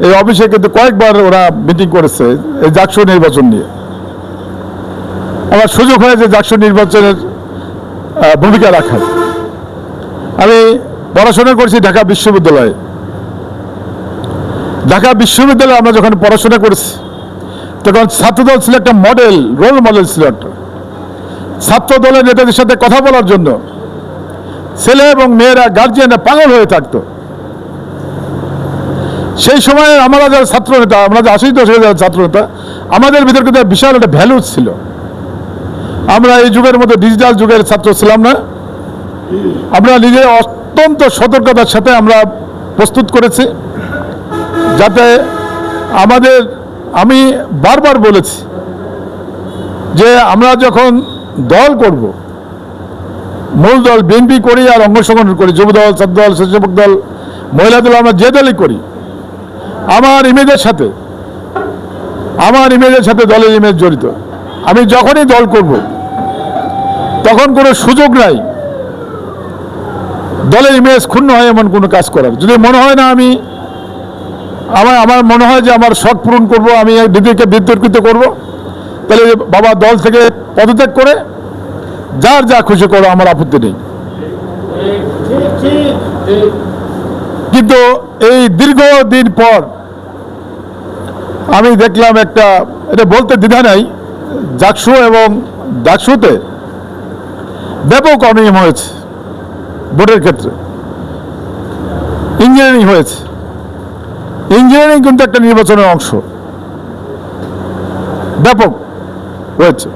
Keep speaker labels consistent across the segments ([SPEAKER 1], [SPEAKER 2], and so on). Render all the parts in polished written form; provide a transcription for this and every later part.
[SPEAKER 1] এই অফিসে কিন্তু কয়েকবার ওরা মিটিং করেছে এই জাকসু নির্বাচন নিয়ে। আমার সুযোগ হয়েছে জাকসু নির্বাচনের ভূমিকা রাখার। আমি পড়াশোনা করছি ঢাকা বিশ্ববিদ্যালয়ে। ঢাকা বিশ্ববিদ্যালয়ে আমরা যখন পড়াশোনা করেছি তখন ছাত্রদল ছিল একটা মডেল, রোল মডেল ছিল একটা। ছাত্র দলের নেতাদের সাথে কথা বলার জন্য ছেলে এবং মেয়েরা, গার্জিয়ানরা পাগল হয়ে থাকতো। সেই সময় আমরা যারা ছাত্র নেতা, আমরা যে 80 দশকের যারা ছাত্র নেতা, আমাদের ভিতর কিন্তু বিশাল একটা ভ্যালু ছিল। আমরা এই যুগের মতো ডিজিটাল যুগের ছাত্র ছিলাম না। আমরা নিজে অত্যন্ত সতর্কতার সাথে আমরা প্রস্তুত করেছি, যাতে আমি বারবার বলেছি যে আমরা যখন দল করব, মূল দল বিএনপি করি আর অঙ্গ সংগঠন করি, যুব দল, ছাত্র দল, স্বেচ্ছাসেবক দল, মহিলা দল, আমরা যে দলই করি, আমার ইমেজের সাথে দলের ইমেজ জড়িত। আমি যখনই দল করব তখন কোনো সুযোগ নাই দলের ইমেজ ক্ষুণ্ণ হয় এমন কোনো কাজ করার। যদি মনে হয় না আমার মনে হয় যে আমার শখ পূরণ করবো, আমি দিদিকে বিতর্কিত করব, তাহলে বাবা দল থেকে পদত্যাগ করে যার যা খুশি করো, আমার আপত্তি নেই। কিন্তু এই দীর্ঘদিন পর আমি দেখলাম এটা বলতে দ্বিধা নাই, জাকসু এবং ডাকসুতে ব্যাপক অনিয়ম হয়েছে। ভোটের ক্ষেত্রে ইঞ্জিনিয়ারিং হয়েছে। ইঞ্জিনিয়ারিং কিন্তু একটা নির্বাচনের অংশ, ব্যাপক হয়েছে।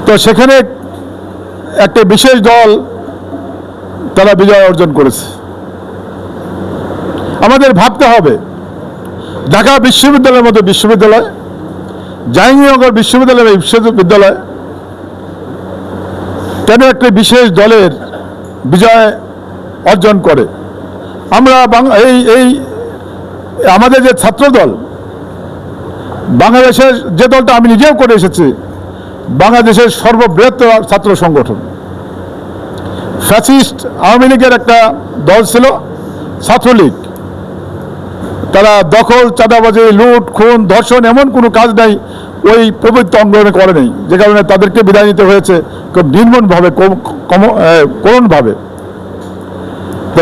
[SPEAKER 1] তো সেখানে একটা বিশেষ দল তারা বিজয় অর্জন করেছে। আমাদের ভাবতে হবে, ঢাকা বিশ্ববিদ্যালয়ের মতো বিশ্ববিদ্যালয়, জাহাঙ্গীরনগর বিশ্ববিদ্যালয় কেন একটা বিশেষ দলের বিজয় অর্জন করে? আমরা আমাদের যে ছাত্র দল, বাংলাদেশের যে দলটা আমি নিজেও করে এসেছি, বাংলাদেশের সর্ববৃহত্তর ছাত্র সংগঠন। ফ্যাসিস্ট আওয়ামী লীগের একটা দল ছিল ছাত্রলীগ। তারা দখল, চাঁদাবাজি, লুট, খুন, ধর্ষণ এমন কোনো কাজ নাই ওই প্রবৃত্ত অঙ্গনে করে নেই, যে কারণে তাদেরকে বিদায় নিতে হয়েছে খুব নির্মমভাবে, করুণভাবে।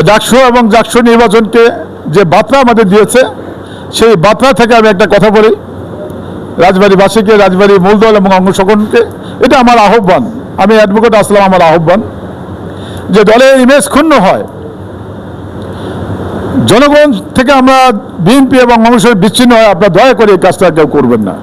[SPEAKER 1] ডাকসু এবং জাকসু নির্বাচনকে যে বার্তা আমাদের দিয়েছে, সেই বার্তা থেকে আমি একটা কথা বলি রাজবাড়িবাসীকে, রাজবাড়ি মূল দল এবং অঙ্গ সংগঠনকে। এটা আমার আহ্বান, আমি অ্যাডভোকেট আসলাম, আমার আহ্বান যে দলের ইমেজ ক্ষুণ্ণ হয়, জনগণ থেকে আমরা বিএনপি এবং অঙ্গ সংগঠন বিচ্ছিন্ন হয়, আপনারা দয়া করে এই কাজটা কেউ করবেন না।